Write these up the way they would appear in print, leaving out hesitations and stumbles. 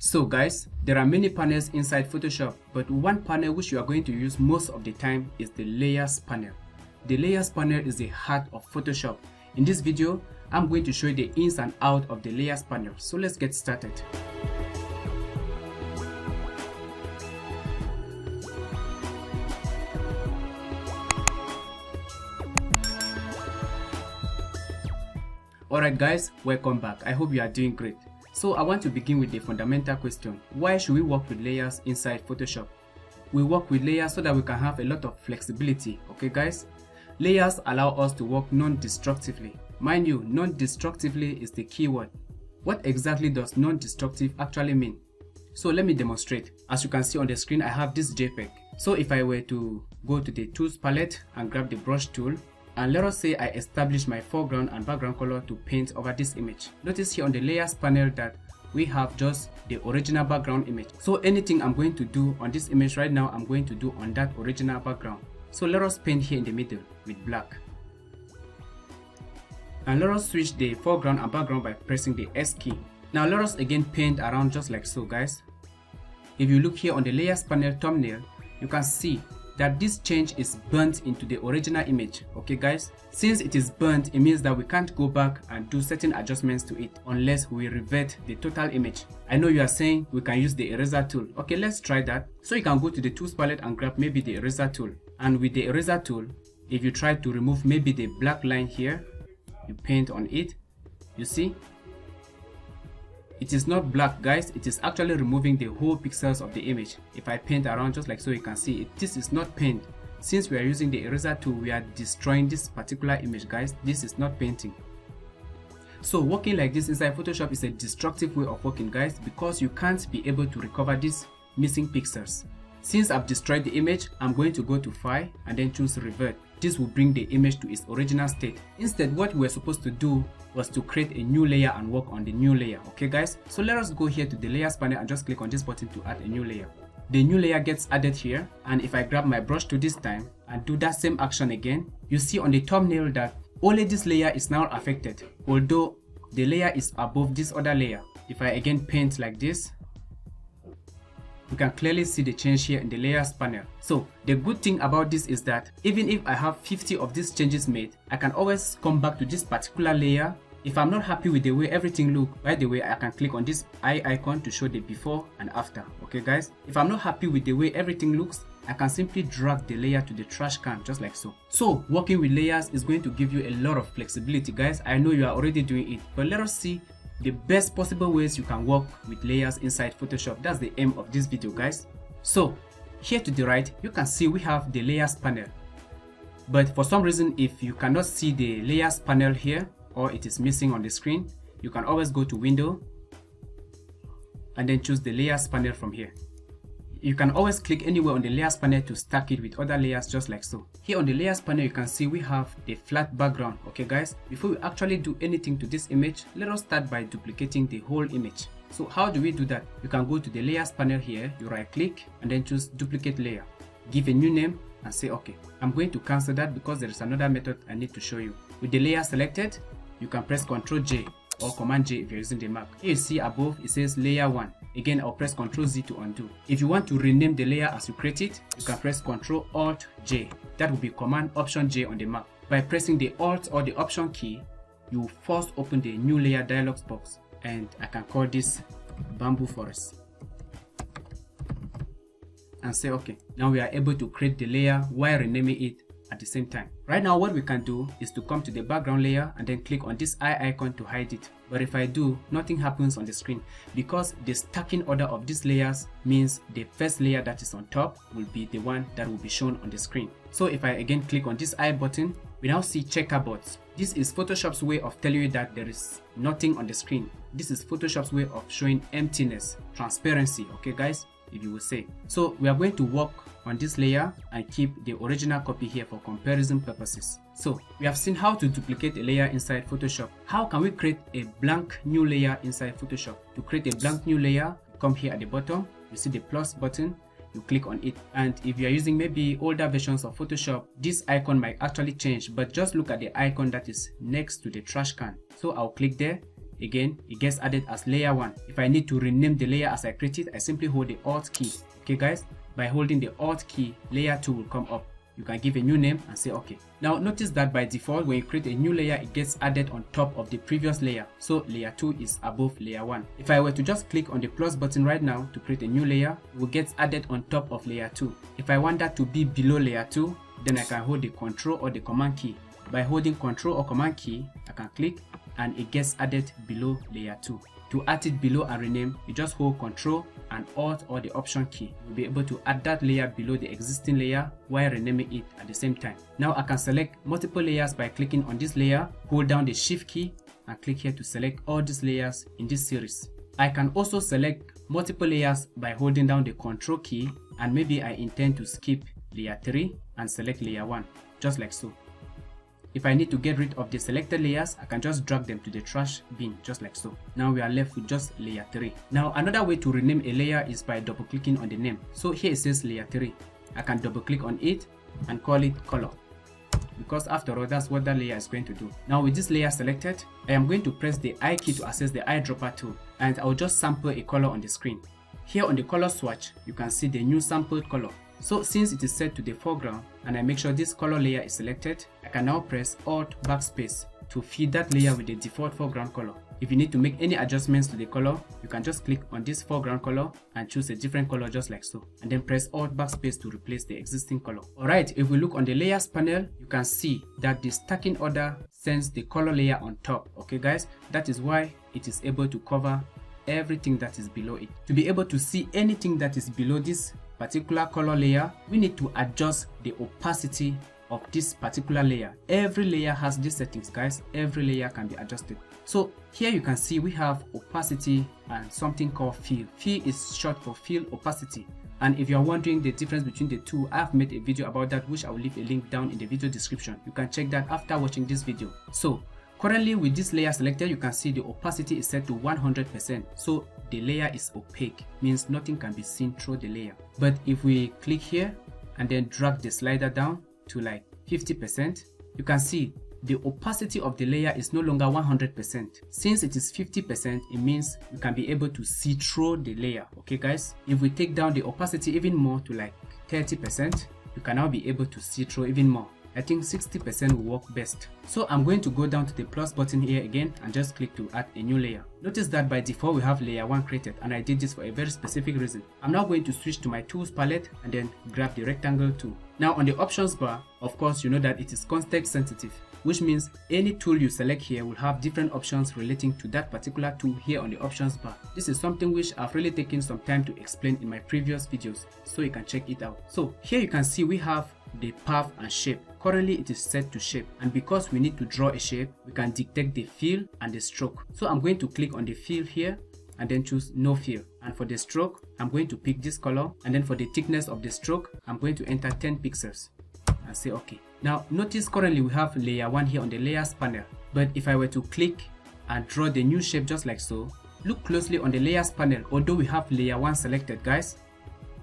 So guys, there are many panels inside Photoshop, but one panel which you are going to use most of the time is the layers panel. The layers panel is the heart of Photoshop. In this video, I'm going to show you the ins and outs of the layers panel. So let's get started. Alright guys, welcome back. I hope you are doing great. So I want to begin with the fundamental question. Why should we work with layers inside Photoshop? We work with layers so that we can have a lot of flexibility, okay guys? Layers allow us to work non-destructively. Mind you, non-destructively is the key word. What exactly does non-destructive actually mean? So let me demonstrate. As you can see on the screen, I have this JPEG. So if I were to go to the tools palette and grab the brush tool, and let us say I establish my foreground and background color to paint over this image. Notice here on the layers panel that we have just the original background image. So anything I'm going to do on this image right now, I'm going to do on that original background. So let us paint here in the middle with black. And let us switch the foreground and background by pressing the S key. Now let us again paint around just like so guys. If you look here on the layers panel thumbnail, you can see that this change is burnt into the original image, okay guys? Since it is burnt, it means that we can't go back and do certain adjustments to it unless we revert the total image. I know you are saying we can use the eraser tool. Okay, let's try that. So you can go to the tools palette and grab maybe the eraser tool. And with the eraser tool, if you try to remove maybe the black line here, you paint on it, you see? It is not black guys, it is actually removing the whole pixels of the image. If I paint around just like so, you can see it. This is not paint. Since we are using the eraser tool, we are destroying this particular image guys. This is not painting. So working like this inside Photoshop is a destructive way of working guys, because you can't be able to recover these missing pixels. Since I've destroyed the image, I'm going to go to File and then choose Revert. This will bring the image to its original state. Instead, what we were supposed to do was to create a new layer and work on the new layer, okay guys? So let us go here to the layers panel and just click on this button to add a new layer. The new layer gets added here, and if I grab my brush tool this time and do that same action again, you see on the thumbnail that only this layer is now affected, although the layer is above this other layer. If I again paint like this, you can clearly see the change here in the layers panel. So the good thing about this is that even if I have 50 of these changes made, I can always come back to this particular layer. If I'm not happy with the way everything looks, by the way, I can click on this eye icon to show the before and after, okay guys? If I'm not happy with the way everything looks, I can simply drag the layer to the trash can just like so. So working with layers is going to give you a lot of flexibility guys. I know you are already doing it, but let us see the best possible ways you can work with layers inside Photoshop. That's the aim of this video guys. So here to the right, you can see we have the layers panel. But for some reason, if you cannot see the layers panel here, or it is missing on the screen, you can always go to Window and then choose the layers panel from here. You can always click anywhere on the layers panel to stack it with other layers just like so. Here on the layers panel, you can see we have the flat background, okay guys? Before we actually do anything to this image, let us start by duplicating the whole image. So how do we do that? You can go to the layers panel here, you right click and then choose duplicate layer. Give a new name and say okay. I'm going to cancel that because there is another method I need to show you. With the layer selected, you can press Ctrl J or Command J if you're using the Mac. Here you see above it says layer 1. Again, I'll press Ctrl Z to undo. If you want to rename the layer as you create it, you can press Ctrl Alt J. That will be Command Option J on the Mac. By pressing the Alt or the Option key, you will first open the new layer dialog box, and I can call this Bamboo Forest and say okay. Now we are able to create the layer while renaming it at the same time. Right now what we can do is to come to the background layer and then click on this eye icon to hide it. But if I do, nothing happens on the screen because the stacking order of these layers means the first layer that is on top will be the one that will be shown on the screen. So if I again click on this eye button, we now see checkerboards. This is Photoshop's way of telling you that there is nothing on the screen. This is Photoshop's way of showing emptiness, transparency, okay guys, if you will say. So we are going to work on this layer and keep the original copy here for comparison purposes. So we have seen how to duplicate a layer inside Photoshop. How can we create a blank new layer inside Photoshop? To create a blank new layer, come here at the bottom, you see the plus button, you click on it. And if you are using maybe older versions of Photoshop, this icon might actually change, but just look at the icon that is next to the trash can. So I'll click there, again, it gets added as layer 1. If I need to rename the layer as I create it, I simply hold the Alt key. Okay guys, by holding the Alt key, layer 2 will come up. You can give a new name and say okay. Now notice that by default, when you create a new layer, it gets added on top of the previous layer. So layer 2 is above layer 1. If I were to just click on the plus button right now to create a new layer, it will get added on top of layer 2. If I want that to be below layer 2, then I can hold the Control or the Command key. By holding Control or Command key, I can click and it gets added below layer 2. To add it below and rename, you just hold Control and Alt or the Option key. You'll be able to add that layer below the existing layer while renaming it at the same time. Now I can select multiple layers by clicking on this layer, hold down the Shift key and click here to select all these layers in this series. I can also select multiple layers by holding down the Control key, and maybe I intend to skip layer 3 and select layer 1, just like so. If I need to get rid of the selected layers, I can just drag them to the trash bin, just like so. Now we are left with just layer 3. Now another way to rename a layer is by double clicking on the name. So here it says layer 3. I can double click on it and call it color, because after all, that's what that layer is going to do. Now with this layer selected, I am going to press the I key to access the eyedropper tool, and I will just sample a color on the screen. Here on the color swatch, you can see the new sampled color. So since it is set to the foreground and I make sure this color layer is selected, I can now press Alt backspace to feed that layer with the default foreground color. If you need to make any adjustments to the color, you can just click on this foreground color and choose a different color, just like so, and then press Alt backspace to replace the existing color. Alright, if we look on the layers panel, you can see that the stacking order sends the color layer on top. Okay guys, that is why it is able to cover everything that is below it. To be able to see anything that is below this particular color layer, we need to adjust the opacity of this particular layer. Every layer has these settings, guys. Every layer can be adjusted. So here you can see we have opacity and something called fill. Fill is short for fill opacity. And if you are wondering the difference between the two, I have made a video about that, which I will leave a link down in the video description. You can check that after watching this video. So currently with this layer selected, you can see the opacity is set to 100%. So the layer is opaque, means nothing can be seen through the layer. But if we click here and then drag the slider down to like 50%, you can see the opacity of the layer is no longer 100%. Since it is 50%, it means you can be able to see through the layer. Okay guys, if we take down the opacity even more to like 30%, you can now be able to see through even more. I think 60% will work best. So I'm going to go down to the plus button here again and just click to add a new layer. Notice that by default we have layer 1 created, and I did this for a very specific reason. I'm now going to switch to my tools palette and then grab the rectangle tool. Now on the options bar, of course you know that it is context sensitive, which means any tool you select here will have different options relating to that particular tool here on the options bar. This is something which I've really taken some time to explain in my previous videos, so you can check it out. So here you can see we have the path and shape. Currently it is set to shape, and because we need to draw a shape, we can dictate the fill and the stroke. So I'm going to click on the fill here and then choose no fill, and for the stroke I'm going to pick this color, and then for the thickness of the stroke I'm going to enter 10 pixels and say okay. Now notice currently we have layer 1 here on the layers panel, but if I were to click and draw the new shape just like so, look closely on the layers panel. Although we have layer 1 selected, guys,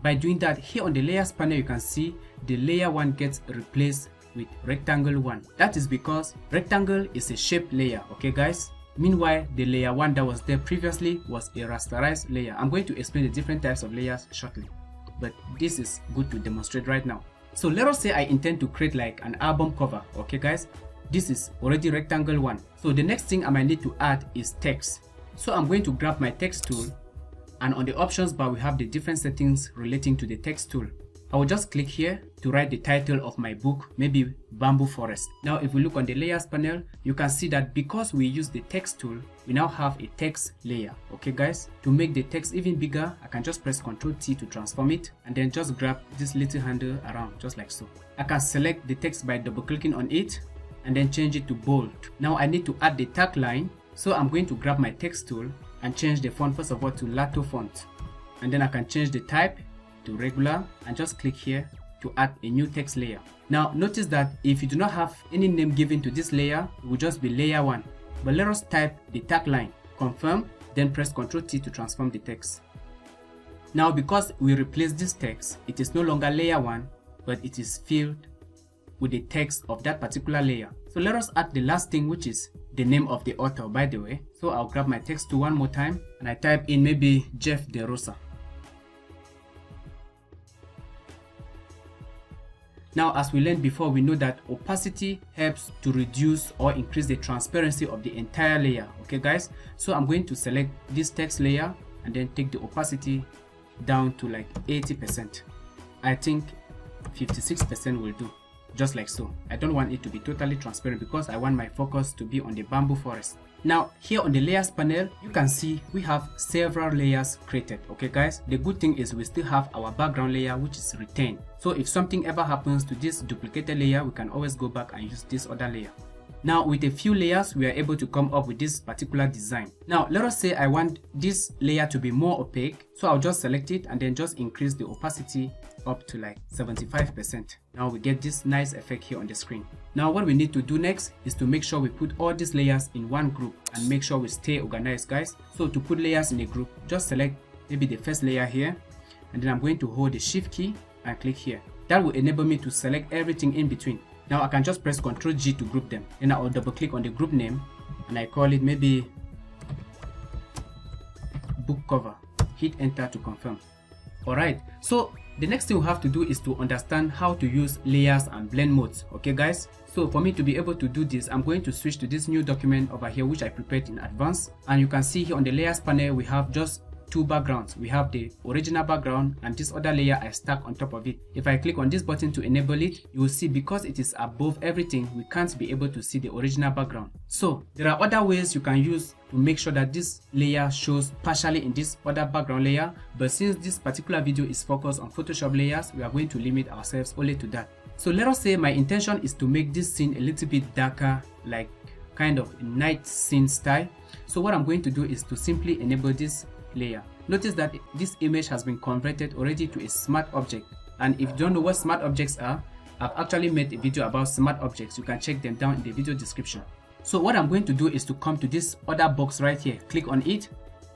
by doing that, here on the layers panel you can see the layer 1 gets replaced with rectangle 1. That is because rectangle is a shape layer. Okay guys, meanwhile the layer 1 that was there previously was a rasterized layer. I'm going to explain the different types of layers shortly, but this is good to demonstrate right now. So let us say I intend to create like an album cover. Okay guys, this is already rectangle 1. So the next thing I might need to add is text. So I'm going to grab my text tool, and on the options bar we have the different settings relating to the text tool. I will just click here to write the title of my book, maybe Bamboo Forest. Now if we look on the layers panel, you can see that because we use the text tool, we now have a text layer. Okay guys, to make the text even bigger, I can just press Ctrl T to transform it, and then just grab this little handle around just like so. I can select the text by double clicking on it and then change it to bold. Now I need to add the tagline, so I'm going to grab my text tool and change the font first of all to Lato font, and then I can change the type to regular and just click here to add a new text layer. Now notice that if you do not have any name given to this layer, it will just be layer 1. But let us type the tagline, confirm, then press Ctrl T to transform the text. Now because we replaced this text, it is no longer layer 1, but it is filled with the text of that particular layer. So let us add the last thing, which is the name of the author, by the way. So I'll grab my text tool one more time and I type in maybe Jeff DeRosa. Now, as we learned before, we know that opacity helps to reduce or increase the transparency of the entire layer. Okay guys, so I'm going to select this text layer and then take the opacity down to like 80%. I think 56% will do, just like so. I don't want it to be totally transparent because I want my focus to be on the bamboo forest. Now here on the layers panel, you can see we have several layers created. Okay guys, the good thing is we still have our background layer, which is retained. So if something ever happens to this duplicated layer, we can always go back and use this other layer. Now with a few layers, we are able to come up with this particular design. Now let us say I want this layer to be more opaque, so I'll just select it and then just increase the opacity up to like 75%. Now we get this nice effect here on the screen. Now what we need to do next is to make sure we put all these layers in one group and make sure we stay organized, guys. So to put layers in a group, just select maybe the first layer here, and then I'm going to hold the shift key and click here. That will enable me to select everything in between. Now I can just press Ctrl G to group them. Then I'll double click on the group name and I call it maybe book cover. Hit enter to confirm. Alright, so the next thing we have to do is to understand how to use layers and blend modes. Okay guys, so for me to be able to do this, I'm going to switch to this new document over here which I prepared in advance, and you can see here on the layers panel we have just two backgrounds. We have the original background and this other layer I stuck on top of it. If I click on this button to enable it, you will see because it is above everything, we can't be able to see the original background. So there are other ways you can use to make sure that this layer shows partially in this other background layer, but since this particular video is focused on Photoshop layers, we are going to limit ourselves only to that. So let us say my intention is to make this scene a little bit darker, like kind of a night scene style. So what I'm going to do is to simply enable this layer. Notice that this image has been converted already to a smart object, and if you don't know what smart objects are, I've actually made a video about smart objects. You can check them down in the video description. So what I'm going to do is to come to this other box right here, click on it,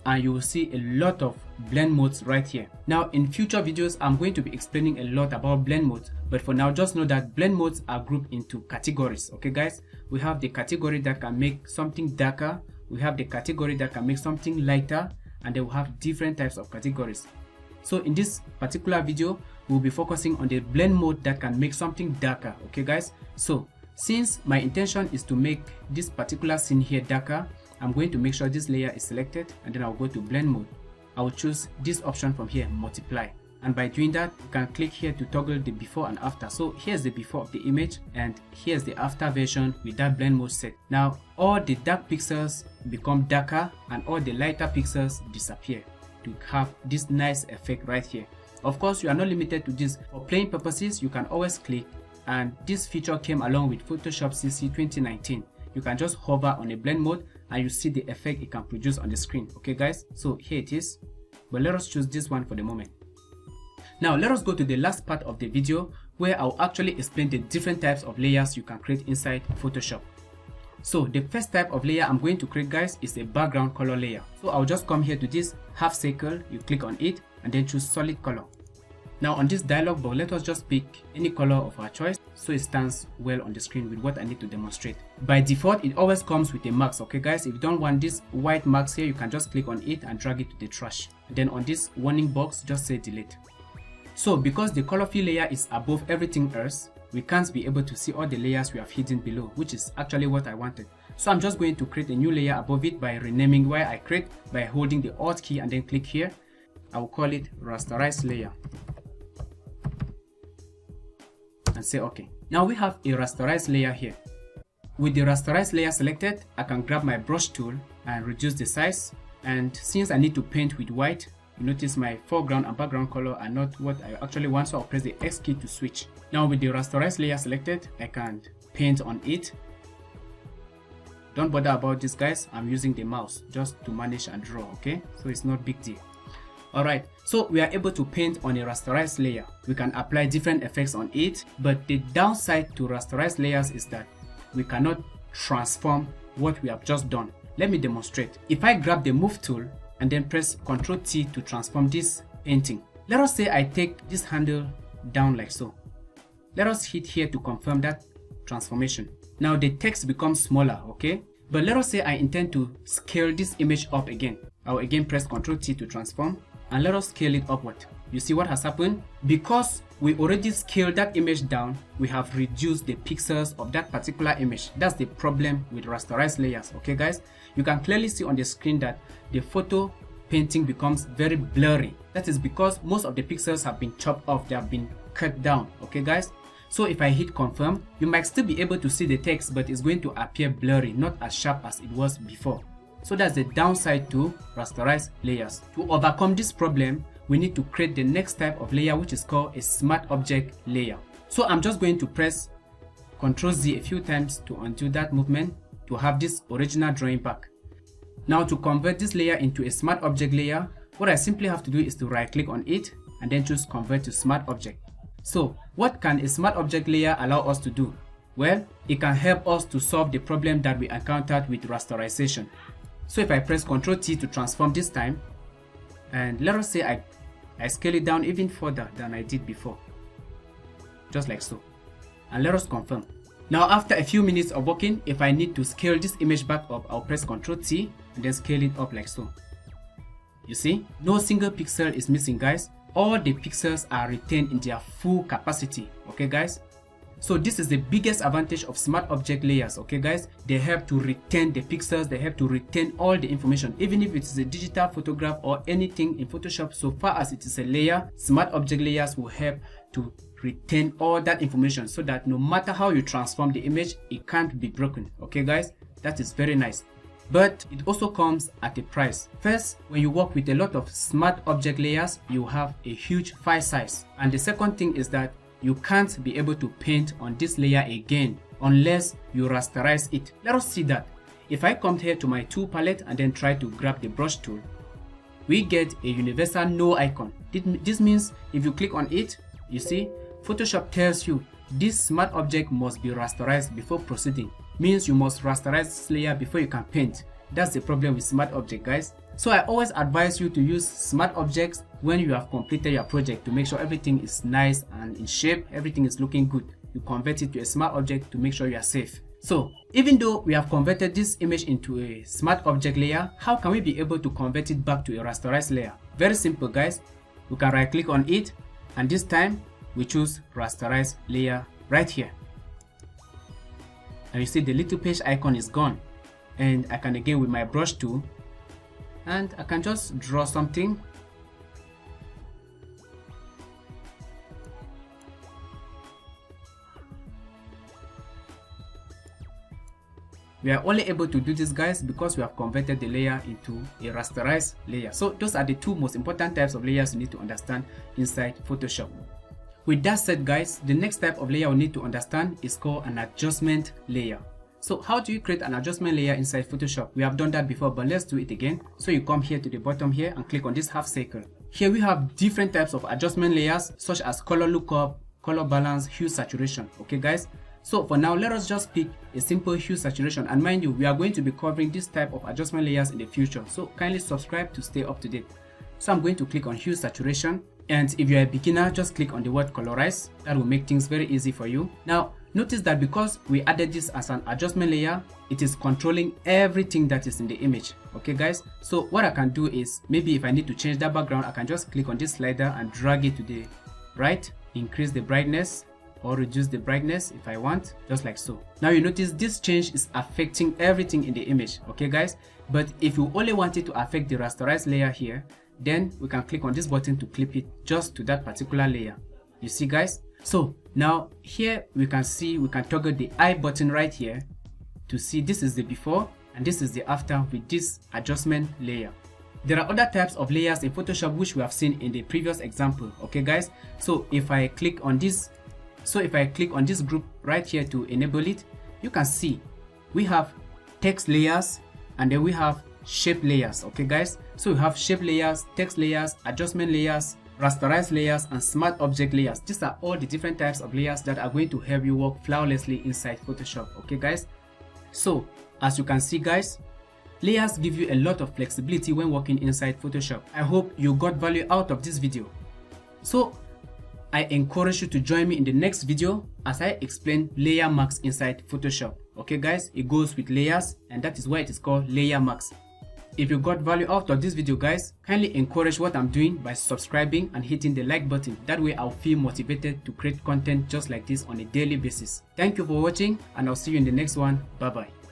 and you will see a lot of blend modes right here. Now in future videos I'm going to be explaining a lot about blend modes, but for now just know that blend modes are grouped into categories. Okay guys, we have the category that can make something darker, we have the category that can make something lighter, and they will have different types of categories. So in this particular video, we'll be focusing on the blend mode that can make something darker. Okay guys, so since my intention is to make this particular scene here darker, I'm going to make sure this layer is selected, and then I'll go to blend mode. I will choose this option from here, multiply, and by doing that you can click here to toggle the before and after. So here's the before of the image and here's the after version with that blend mode set. Now all the dark pixels become darker and all the lighter pixels disappear to have this nice effect right here. Of course, you are not limited to this. For playing purposes, you can always click, and this feature came along with Photoshop CC 2019. You can just hover on a blend mode and you see the effect it can produce on the screen. Okay guys, so here it is, but let us choose this one for the moment. Now let us go to the last part of the video where I'll actually explain the different types of layers you can create inside Photoshop. So the first type of layer I'm going to create, guys, is a background color layer. So I'll just come here to this half circle, you click on it and then choose solid color. Now on this dialog box, let us just pick any color of our choice so it stands well on the screen with what I need to demonstrate. By default, it always comes with a marks. Okay guys, if you don't want this white marks here, you can just click on it and drag it to the trash. And then on this warning box, just say delete. So because the color fill layer is above everything else, we can't be able to see all the layers we have hidden below, which is actually what I wanted. So I'm just going to create a new layer above it by renaming where I create by holding the Alt key and then click here. I will call it rasterized layer and say OK. Now we have a rasterized layer here. With the rasterized layer selected, I can grab my brush tool and reduce the size, and since I need to paint with white, you notice my foreground and background color are not what I actually want, so I'll press the X key to switch. Now with the rasterized layer selected, I can paint on it. Don't bother about this, guys, I'm using the mouse just to manage and draw, okay? So it's not big deal. Alright, so we are able to paint on a rasterized layer. We can apply different effects on it, but the downside to rasterized layers is that we cannot transform what we have just done. Let me demonstrate. If I grab the move tool and then press Ctrl T to transform this painting. Let us say I take this handle down like so. Let us hit here to confirm that transformation. Now the text becomes smaller, okay? But let us say I intend to scale this image up again. I'll again press Ctrl T to transform, and let us scale it upward. You see what has happened? Because we already scaled that image down, we have reduced the pixels of that particular image. That's the problem with rasterized layers, okay guys? You can clearly see on the screen that the photo painting becomes very blurry. That is because most of the pixels have been chopped off, they have been cut down, okay guys? So if I hit confirm, you might still be able to see the text, but it's going to appear blurry, not as sharp as it was before. So that's the downside to rasterized layers. To overcome this problem, we need to create the next type of layer, which is called a smart object layer. So I'm just going to press Ctrl Z a few times to undo that movement to have this original drawing back. Now to convert this layer into a smart object layer, what I simply have to do is to right click on it and then choose convert to smart object. So what can a smart object layer allow us to do? Well, it can help us to solve the problem that we encountered with rasterization. So if I press Ctrl T to transform this time, and let us say I scale it down even further than I did before, just like so, and let us confirm. Now after a few minutes of working, if I need to scale this image back up, I'll press Ctrl T and then scale it up like so. You see, no single pixel is missing, guys. All the pixels are retained in their full capacity, okay guys? So this is the biggest advantage of smart object layers, okay guys? They help to retain the pixels, they help to retain all the information, even if it is a digital photograph or anything in Photoshop. So far as it is a layer, smart object layers will help to retain all that information so that no matter how you transform the image, it can't be broken, okay guys? That is very nice. But it also comes at a price. First, when you work with a lot of smart object layers, you have a huge file size. And the second thing is that you can't be able to paint on this layer again unless you rasterize it. Let us see that. If I come here to my tool palette and then try to grab the brush tool, we get a universal no icon. This means if you click on it, you see, Photoshop tells you this smart object must be rasterized before proceeding. Means you must rasterize this layer before you can paint. That's the problem with smart object, guys. So I always advise you to use smart objects when you have completed your project to make sure everything is nice and in shape, everything is looking good. You convert it to a smart object to make sure you are safe. So even though we have converted this image into a smart object layer, how can we be able to convert it back to a rasterized layer? Very simple, guys. We can right click on it, and this time we choose rasterize layer right here. And you see the little page icon is gone, and I can again with my brush tool, and I can just draw something. We are only able to do this, guys, because we have converted the layer into a rasterized layer. So those are the two most important types of layers you need to understand inside Photoshop. With that said, guys, the next type of layer we need to understand is called an adjustment layer. So how do you create an adjustment layer inside Photoshop? We have done that before, but let's do it again. So you come here to the bottom here and click on this half circle. Here we have different types of adjustment layers, such as color lookup, color balance, hue saturation. Okay guys, so for now let us just pick a simple hue saturation, and mind you, we are going to be covering this type of adjustment layers in the future, so kindly subscribe to stay up to date. So I'm going to click on hue saturation, and if you're a beginner, just click on the word colorize. That will make things very easy for you. Now notice that because we added this as an adjustment layer, it is controlling everything that is in the image. Okay guys, so what I can do is, maybe if I need to change that background, I can just click on this slider and drag it to the right, increase the brightness or reduce the brightness if I want, just like so. Now you notice this change is affecting everything in the image. Okay guys, but if you only want it to affect the rasterized layer here, then we can click on this button to clip it just to that particular layer. You see guys, so now here we can see, we can toggle the I button right here to see this is the before and this is the after with this adjustment layer. There are other types of layers in Photoshop which we have seen in the previous example. Okay guys, so if I click on this, group right here to enable it, you can see we have text layers and then we have shape layers. Okay guys, so we have shape layers, text layers, adjustment layers, rasterized layers, and smart object layers. These are all the different types of layers that are going to help you work flawlessly inside Photoshop. Okay guys, so as you can see guys, layers give you a lot of flexibility when working inside Photoshop. I hope you got value out of this video. So I encourage you to join me in the next video as I explain layer marks inside Photoshop. Okay guys, it goes with layers, and that is why it is called layer mask. If you got value out of this video guys, kindly encourage what I'm doing by subscribing and hitting the like button. That way I'll feel motivated to create content just like this on a daily basis. Thank you for watching, and I'll see you in the next one. Bye bye.